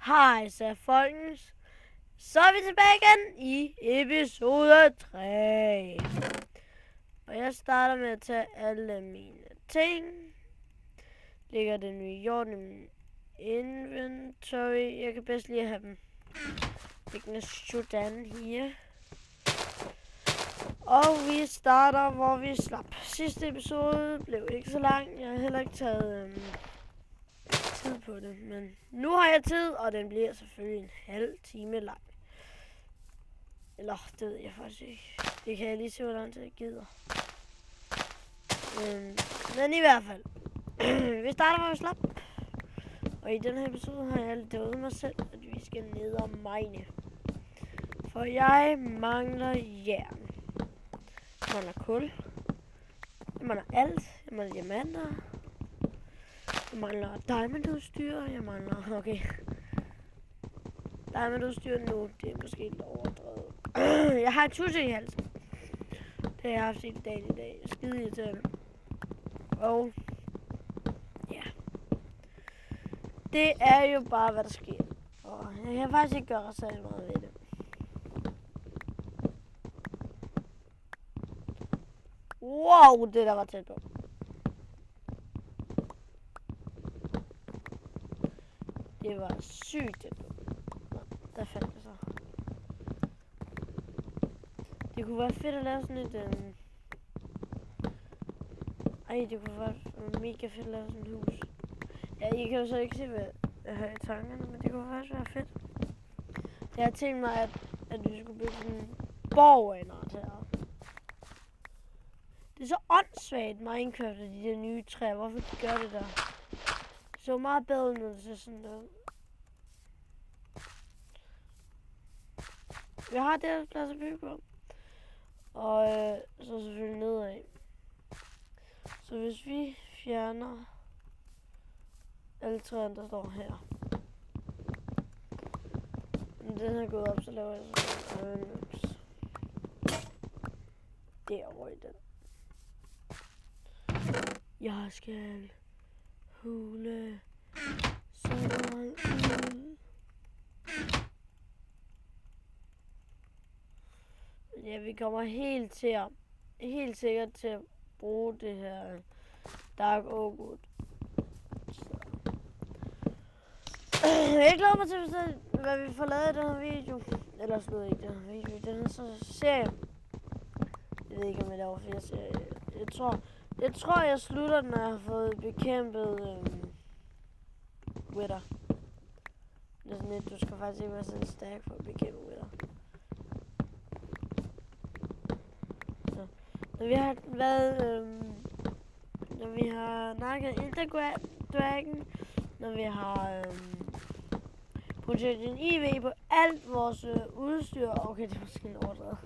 Hej så folkens. Så er vi tilbage igen i episode 3. Og jeg starter med at tage alle mine ting. Lægger det nu i orden i min inventory. Jeg kan bedst lige have dem liggende sådan her. Og vi starter, hvor vi slap. Sidste episode blev ikke så lang. Jeg har heller ikke taget tid på det. Men nu har jeg tid, og den bliver selvfølgelig en halv time lang. Eller, det ved jeg faktisk ikke. Det kan jeg lige se, hvor lang tid jeg gider. Men i hvert fald. Vi starter, hvor vi slap. Og i den her episode har jeg lovet mig selv, at vi skal ned og mine. For jeg mangler jern. Jeg mangler kul. Jeg mangler alt. Jeg mangler diamanter. Jeg mangler diamondudstyr. Jeg mangler... Okay. Diamondudstyr nu. Det er måske lidt overdrevet. Jeg har et tusse i halsen. Det har jeg haft hele dagen i dag. Skide irriterende. Og... ja. Det er jo bare, hvad der sker. Og jeg kan faktisk ikke gøre særlig meget ved det. Wow, det der var tæt på. Det var sygt tæt på. Nå, der fandt jeg så. Det kunne være fedt at lave sådan et... det kunne være mega fedt at lave sådan et hus. Ja, I kan jo så ikke se, hvad jeg har i tankerne, men det kunne faktisk være fedt. Jeg har tænkt mig, at vi skulle bygge sådan en borg af noget her. Det er så åndssvagt Minecraft af de der nye træer. Hvorfor de gør det der? Det så meget bedre, når det ser sådan der. Vi har det her plads at bygge på. Og så selvfølgelig nedad. Så hvis vi fjerner alle træerne, der står her. Men den her gået op, så laver jeg sådan en derovre i den. Jeg skal hule sådan ud. Ja, vi kommer helt sikkert til at bruge det her Dark Oak. Jeg glæder mig til, hvad vi får lavet i den her video. Eller slet ikke den her video. Den her serie. Jeg ved ikke, om jeg laver flere serier. Jeg tror, jeg slutter, når jeg har fået bekæmpet Wither. Det er sådan lidt, du skal faktisk ikke være så stærk for at bekæmpe Wither. Så. Når vi har været... når vi har nakket Ender Dragon. Når vi har... puttet en IV på alt vores udstyr. Okay, det er måske en overdrevet.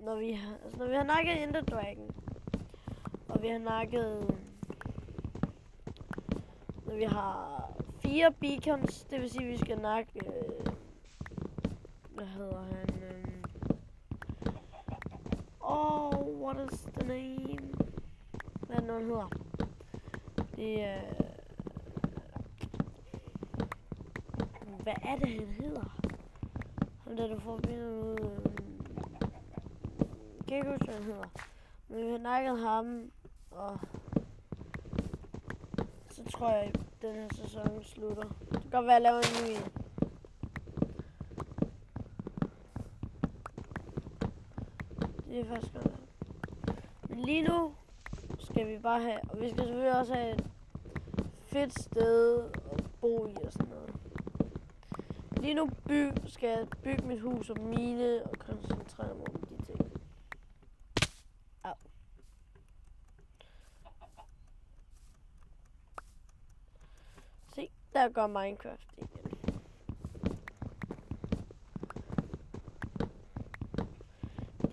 Når vi har nakket Ender Dragon, og vi har nakket, når vi har 4 beacons, det vil sige, at vi skal nakke, hvad hedder han, what is the name, hvad er det, hedder, det er, hvad er det, han hedder, ham der, du får ud, jeg kan ikke huske, hvad han hedder. Men vi har nakket ham, og så tror jeg, at den her sæson slutter. Det kan godt være, at jeg laver en ny en. Det er faktisk godt. Men lige nu skal vi bare have, og vi skal selvfølgelig også have et fedt sted at bo i og sådan noget. Lige nu skal jeg bygge mit hus og mine og koncentrere mig om de ting. Se, der går Minecraft igen.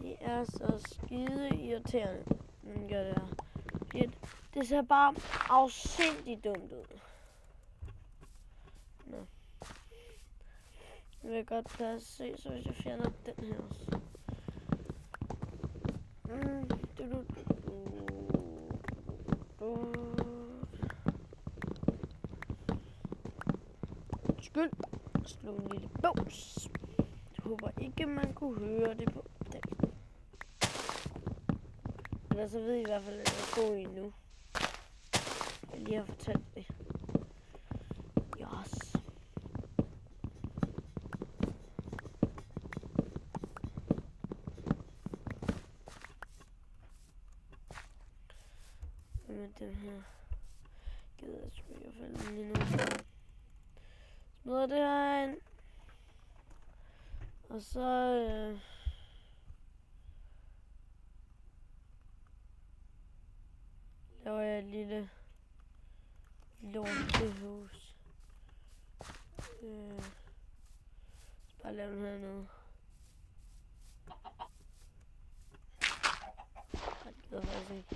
Det er så skide irriterende, når den gør det her. Det ser bare afsindigt dumt ud. Nå. Nu vil jeg godt se, så hvis jeg fjerner den her også. skyld slå en lille bås. Jeg håber ikke, man kunne høre det på den. Ellers så ved I hvert fald, at jeg er god i nu. Jeg lige har fortalt det. Yes. Med den her gider jeg sgu i hvert fald lige nu. Smider det her ind. Og så laver jeg et lille lortehus. Bare lave den hernede. Jeg gider faktisk ikke.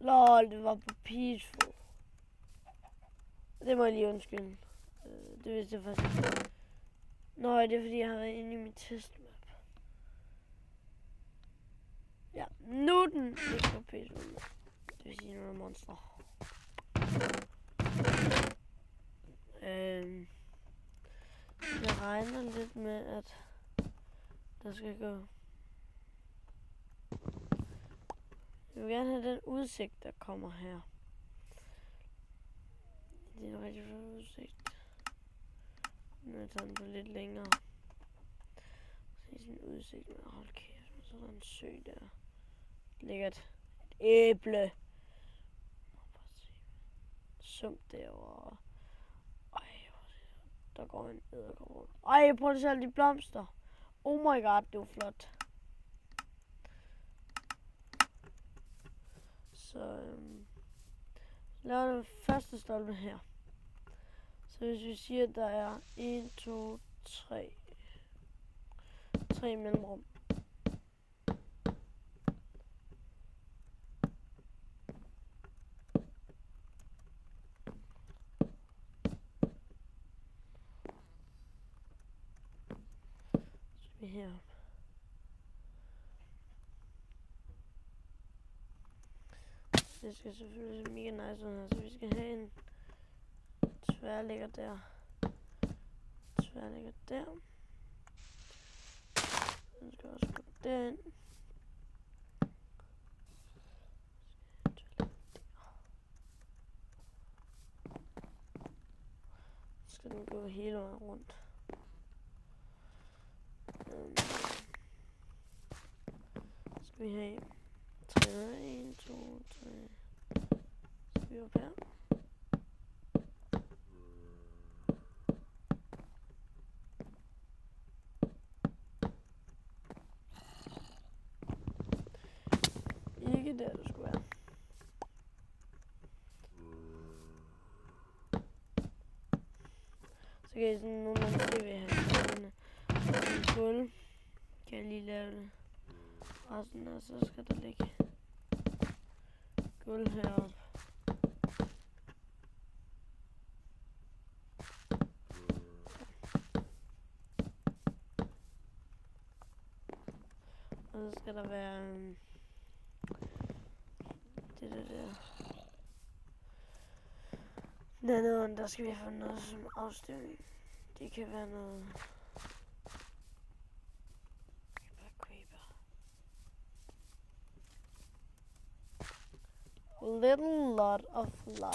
Lol, det var på peaceful. Det må jeg lige undskylde. Det vidste jeg faktisk ikke. Nå, det er fordi jeg har været inde i min testmap. Ja, nu er den ikke på peaceful. Det vil sige nogle monster. Jeg regner lidt med, at der skal gå. Jeg vil gerne have den udsigt, der kommer her. Det er en rigtig flot udsigt. Nu er jeg taget den på lidt længere. Se sådan en udsigt med, hold kæft, så er der en sø der. Lækkert. Et æble. Sump derovre. Ej, der går en edderkop rundt. Ej, prøv at se alle de blomster. Oh my god, det var flot. Så laver den første stolpe her. Så hvis vi siger, at der er 1, 2, 3 mellemrum. Så vi her. Det skal selvfølgelig se mega nice ud her, så vi skal have en tværlægger der. Tværlægger der. Den skal også gå derind. Så skal den gå hele vejen rundt. Så skal vi have 1, 2, 3. Så vi op her. Ikke der, du skulle være. Så kan I sådan nogenlunde se, hvad jeg har sådan en gulv. Kan jeg lige lave det. Og sådan, og så skal der ligge gulv heroppe. Og så skal der være det der. Dernede, der skal vi have noget som afstøvning. Det kan være noget. A little lot of liar.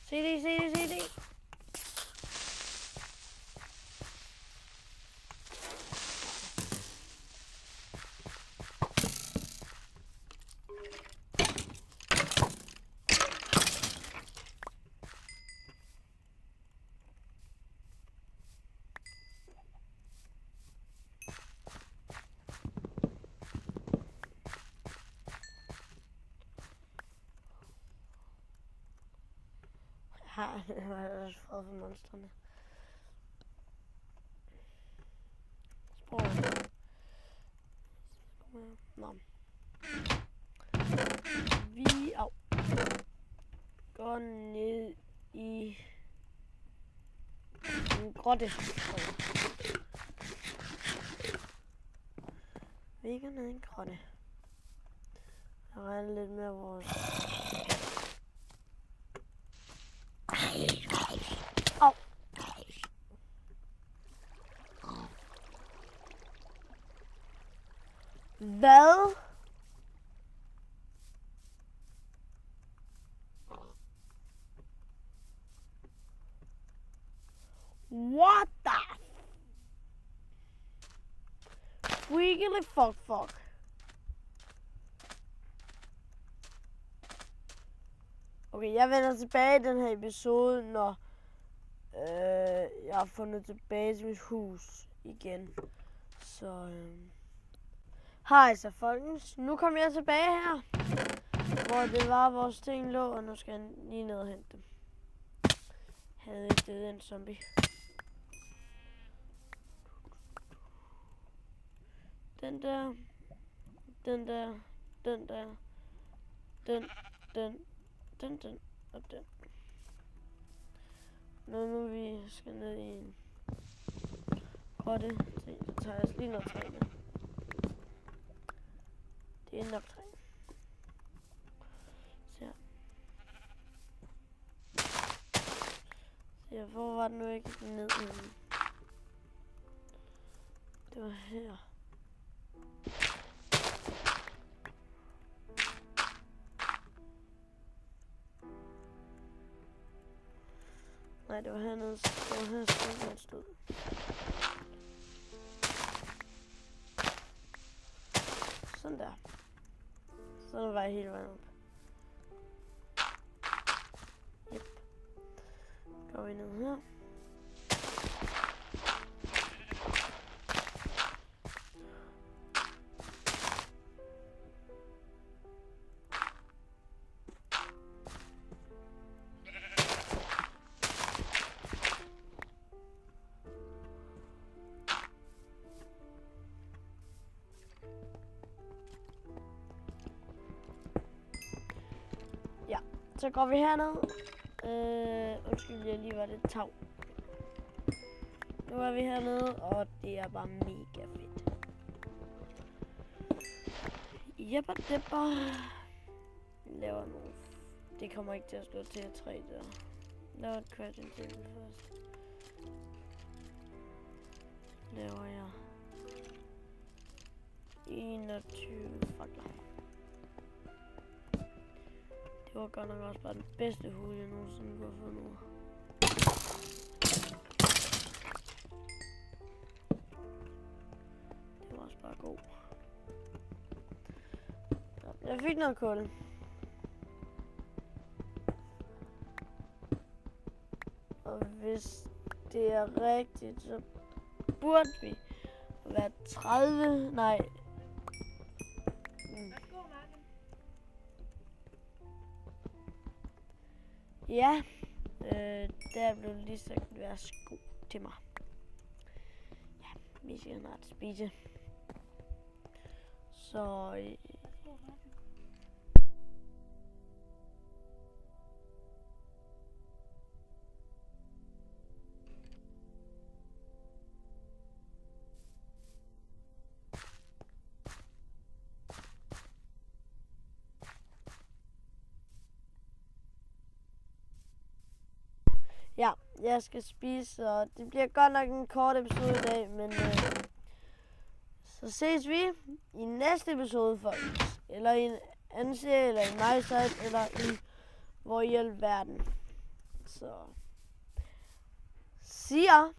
CD. Jeg har også fået for monstrene. Spor. Nå. Vi går ned i en grotte. Vi går ned i en grotte. Jeg regner lidt med vores... Au! Hvad? What the? Freakily fuck. Okay, jeg vender tilbage i den her episode, når jeg har fundet tilbage til mit hus igen. Så hej så folkens. Nu kommer jeg tilbage her, hvor det var vores ting lå, og nu skal jeg lige ned og hente dem. Havde ikke døde en zombie. Den der, den der, den der, den og den. Nu vi skal ned i en grotte, så tager jeg lige noget træ med. Det er nok træ. Så her. Hvor var det nu ikke ned i? Det var her. Nej, det var hernede. Det var her, den stod. Sådan der. Sådan var jeg hele vejen op. Yep. Går vi ned her. Så går vi herned. Undskyld, jeg lige var lidt tav. Nu er vi hernede, og det er bare mega fedt. Jepper depper. Laver nogle... Det kommer ikke til at slå til et træ der. Laver et crafting table først. Laver jeg 21 fakler. Det var godt nok også bare den bedste hule, jeg nogensinde kunne få nu. Det var også bare god. Så, jeg fik noget kul. Og hvis det er rigtigt, så burde vi være 30, nej. Ja, der blev lige sagt, værsgo til mig. Ja, vi skal snart spise. Så... Ja, jeg skal spise, og det bliver godt nok en kort episode i dag, men så ses vi i næste episode, folkens. Eller i en anden serie, eller i MySite, eller i hvor i alverden. Så, see ya!